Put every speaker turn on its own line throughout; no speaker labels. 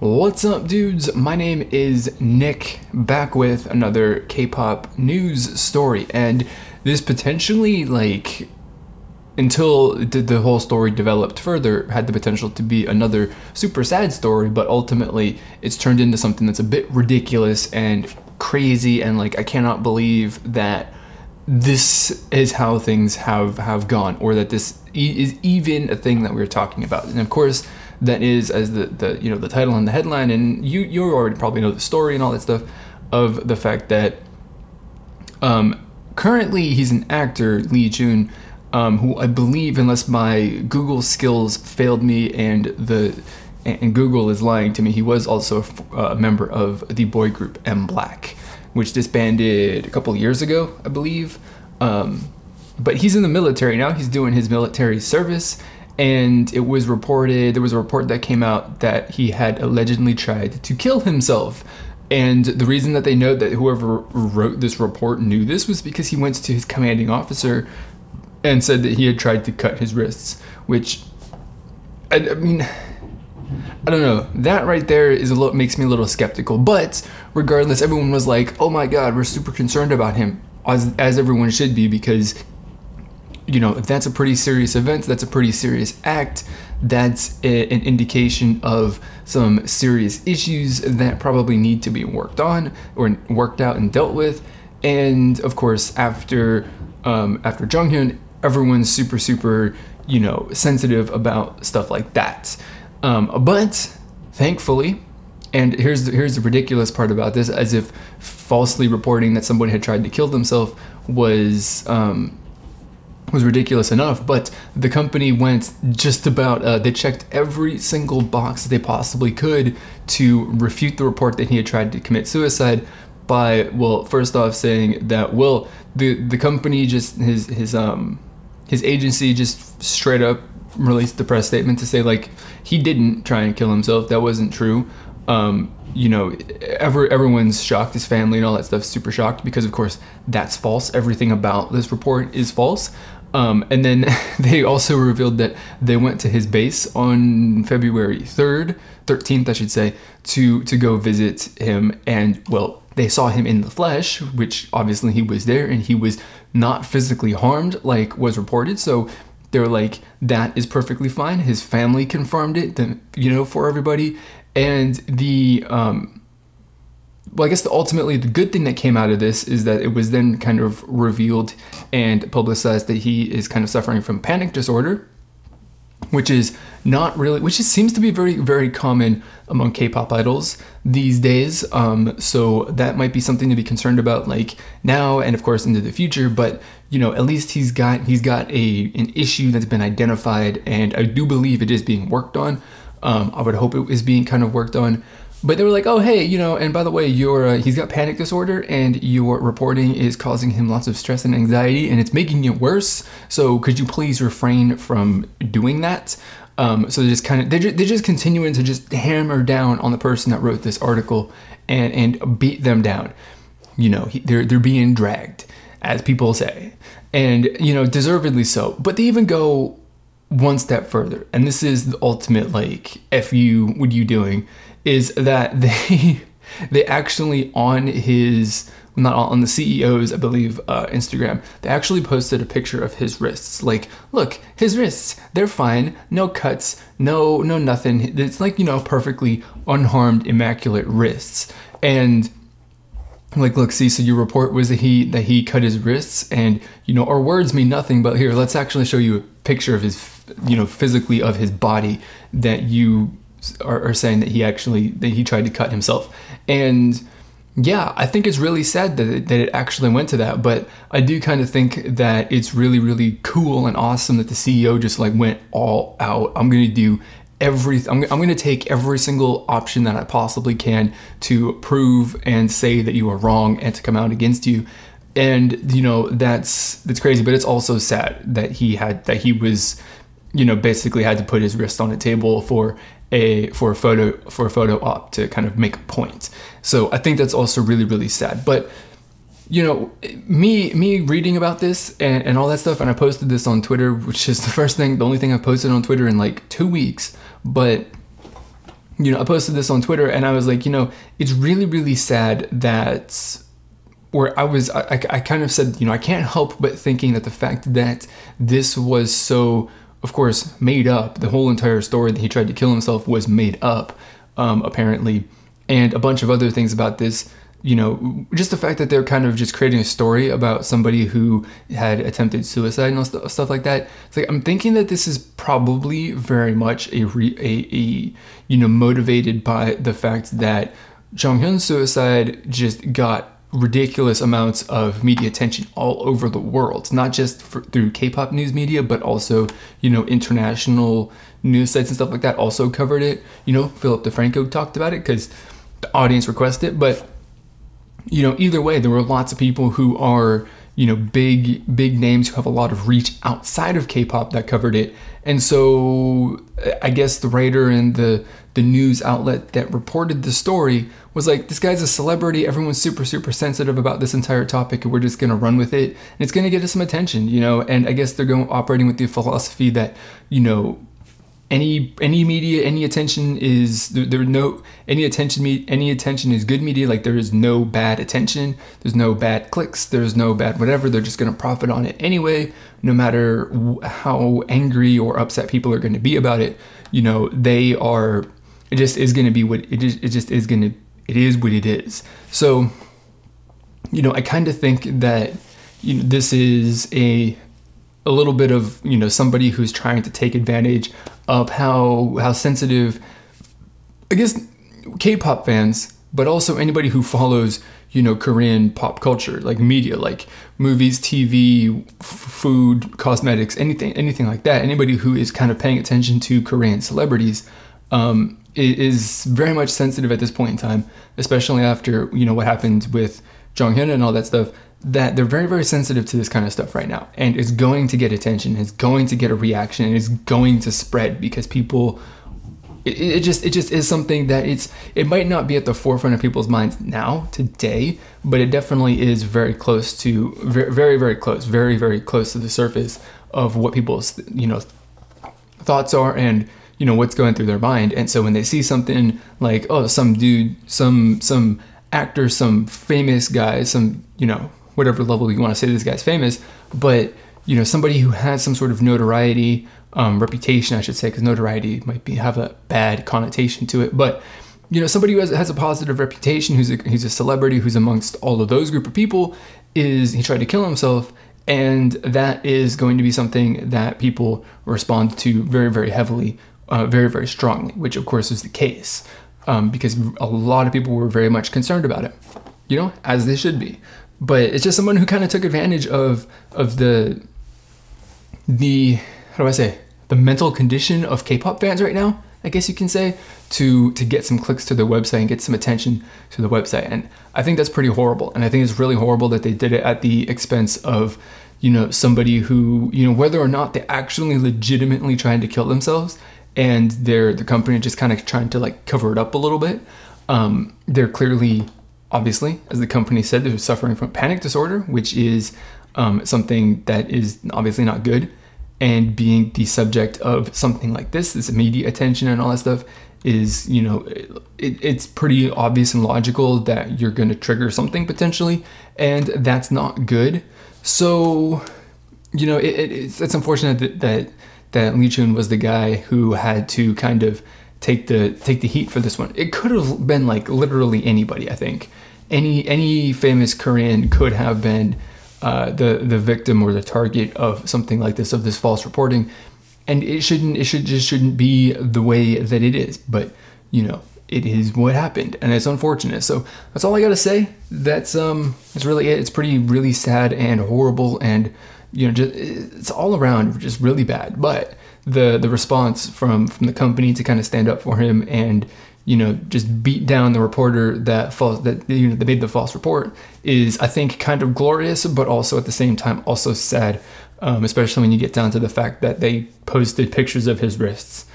What's up, dudes? My name is Nick, back with another K-pop news story, and this potentially, like, until the whole story developed further, had the potential to be another super sad story, but ultimately it's turned into something that's a bit ridiculous and crazy, and like, I cannot believe that this is how things have gone, or that this is even a thing that we're talking about. And of course, that is, as the title and the headline, and you already probably know the story and all that stuff, of the fact that currently he's an actor, Lee Joon, who I believe, unless my Google skills failed me and Google is lying to me, he was also a member of the boy group M Black, which disbanded a couple years ago, I believe. But he's in the military now. He's doing his military service. And there was a report that came out that he had allegedly tried to kill himself. And the reason that they know that whoever wrote this report knew this was because he went to his commanding officer and said that he had tried to cut his wrists, which, I mean, I don't know. That right there makes me a little skeptical. But regardless, everyone was like, oh my God, we're super concerned about him, as everyone should be, because, you know, if that's a pretty serious event, that's a pretty serious act, that's an indication of some serious issues that probably need to be worked on or worked out and dealt with. And of course, after Jonghyun, everyone's super, you know, sensitive about stuff like that. But thankfully, and here's the ridiculous part about this, as if falsely reporting that somebody had tried to kill themselves was ridiculous enough, but the company went just about, they checked every single box that they possibly could to refute the report that he had tried to commit suicide by, well, first off saying that, well, the company just, his agency just straight up released the press statement to say, like, he didn't try and kill himself. That wasn't true. You know, everyone's shocked, his family and all that stuff, super shocked, because of course that's false. Everything about this report is false. And then they also revealed that they went to his base on February 13th, I should say, to go visit him. And, well, they saw him in the flesh, which obviously he was there, and he was not physically harmed like was reported. So they were like, that is perfectly fine. His family confirmed it, you know, for everybody. And well, I guess ultimately the good thing that came out of this is that it was then kind of revealed and publicized that he is kind of suffering from panic disorder, which is not really, which seems to be very, very common among K-pop idols these days. So that might be something to be concerned about, like now and of course into the future. But you know, at least he's got an issue that's been identified, and I do believe it is being worked on. I would hope it is being kind of worked on. But they were like, oh, hey, you know, and by the way, he's got panic disorder, and your reporting is causing him lots of stress and anxiety, and it's making it worse. So could you please refrain from doing that? So they're just continuing to just hammer down on the person that wrote this article and beat them down. You know, they're being dragged, as people say, and, you know, deservedly so. But they even go one step further, and this is the ultimate, like, F you, what are you doing? Is that they actually on his, not on the CEO's, I believe, Instagram, they actually posted a picture of his wrists. Like, look, his wrists, they're fine, no cuts, no nothing. It's like, you know, perfectly unharmed, immaculate wrists. And like, look, see, so your report was that he cut his wrists, and, you know, our words mean nothing, but here, let's actually show you a picture of his, you know, physically of his body, that you are saying that he tried to cut himself. And yeah, I think it's really sad that it actually went to that, but I do kind of think that it's really, really cool and awesome that the CEO just like went all out. I'm going to do everything. I'm going to take every single option that I possibly can to prove and say that you are wrong and to come out against you. And, you know, that's crazy, but it's also sad that he was, you know, basically had to put his wrist on a table for a photo op to kind of make a point. So I think that's also really, really sad. But, you know, me reading about this and all that stuff, and I posted this on Twitter, which is the only thing I've posted on Twitter in like 2 weeks. But I posted this on Twitter, and I was like, it's really, really sad that, where I kind of said, I can't help but thinking that the fact that this was so, of course, made up, the whole entire story that he tried to kill himself was made up, apparently, and a bunch of other things about this, just the fact that they're kind of just creating a story about somebody who had attempted suicide and stuff like that. It's like, I'm thinking that this is probably very much motivated by the fact that Jong-hyun's suicide just got ridiculous amounts of media attention all over the world, not just through K-pop news media, but also, international news sites and stuff like that also covered it. Philip DeFranco talked about it because the audience requested it, but either way, there were lots of people who are, big names who have a lot of reach outside of K-pop that covered it. And so I guess the writer and the news outlet that reported the story was like, this guy's a celebrity. Everyone's super, super sensitive about this entire topic, and we're just going to run with it. And it's going to get us some attention, and I guess they're operating with the philosophy that, any media, any attention is any attention is good media. Like, there is no bad attention, there's no bad clicks, there's no bad whatever. They're just going to profit on it anyway, no matter how angry or upset people are going to be about it. They are. It just is going to be what it is. It just is going to. It is what it is. So, I kind of think that this is a little bit of somebody who's trying to take advantage of how sensitive, I guess, K-pop fans, but also anybody who follows Korean pop culture, like media, like movies, TV, food, cosmetics, anything like that. Anybody who is kind of paying attention to Korean celebrities is very much sensitive at this point in time, especially after what happened with Jong-hyun and all that stuff. That they're very, very sensitive to this kind of stuff right now, and it's going to get attention, it's going to get a reaction, and it's going to spread because people, it just is something that it might not be at the forefront of people's minds now today, but it definitely is very close to very, very close to the surface of what people's thoughts are and what's going through their mind. And so when they see something like, oh, some dude, some actor, some famous guy, some whatever level you want to say this guy's famous, but somebody who has some sort of notoriety, reputation, I should say, because notoriety might have a bad connotation to it, but somebody who has a positive reputation, who's a celebrity, who's amongst all of those group of people, he tried to kill himself, and that is going to be something that people respond to very, very heavily, very, very strongly, which of course is the case, because a lot of people were very much concerned about it, as they should be. But it's just someone who kind of took advantage of the how do I say, the mental condition of K-pop fans right now, I guess you can say, to get some clicks to their website and get some attention to the website. And I think that's pretty horrible. And I think it's really horrible that they did it at the expense of, somebody who, whether or not they actually legitimately trying to kill themselves, and the company just kind of trying to like cover it up a little bit. They're clearly, obviously, as the company said, they're suffering from panic disorder, which is something that is obviously not good. And being the subject of something like this media attention and all that stuff is, it's pretty obvious and logical that you're going to trigger something potentially, and that's not good. So, it's unfortunate that Lee Joon was the guy who had to kind of take the heat for this one. It could have been like literally anybody. I think any famous Korean could have been the victim or the target of something like this, of this false reporting, and it shouldn't be the way that it is. But it is what happened, and it's unfortunate. So that's all I gotta say. That's really it. It's really sad and horrible, and it's all around just really bad. But the response from the company to kind of stand up for him and just beat down the reporter that made the false report is, I think, kind of glorious, but also at the same time also sad, especially when you get down to the fact that they posted pictures of his wrists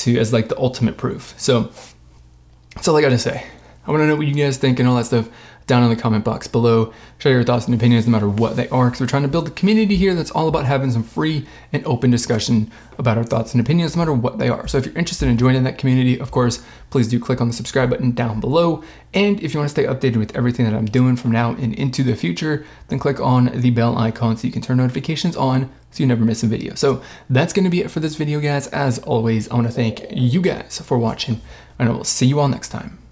as like the ultimate proof. So that's all I gotta say. I want to know what you guys think and all that stuff down in the comment box below. Share your thoughts and opinions no matter what they are, because we're trying to build a community here that's all about having some free and open discussion about our thoughts and opinions no matter what they are. So if you're interested in joining that community, of course, please do click on the subscribe button down below. And if you want to stay updated with everything that I'm doing from now and into the future, then click on the bell icon so you can turn notifications on so you never miss a video. So that's going to be it for this video, guys. As always, I want to thank you guys for watching, and I will see you all next time.